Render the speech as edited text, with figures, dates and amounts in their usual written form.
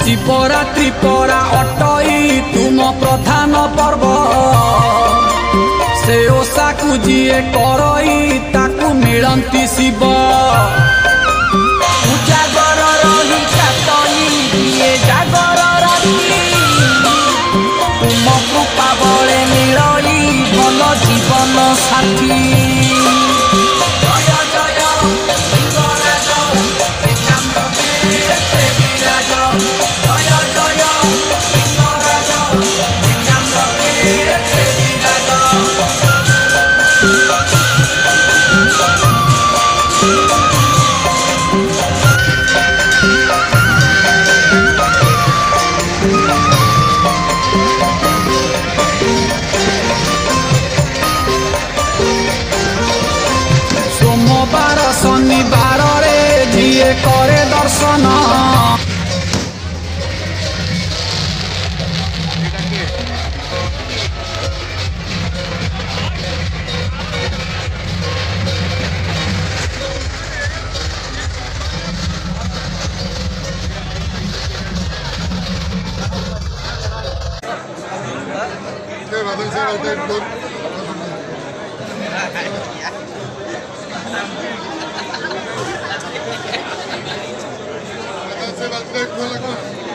शिवरात्रि परा अटई तुम प्रधान पर्व से ओषा को जीए करई ताकू मिलंती शिव उजागर रही कातई दिए जागर राती तुम कृपा बले मिलई भल जीवन साथी सोमवार शनिवार रे जिए करे दर्शन Se va a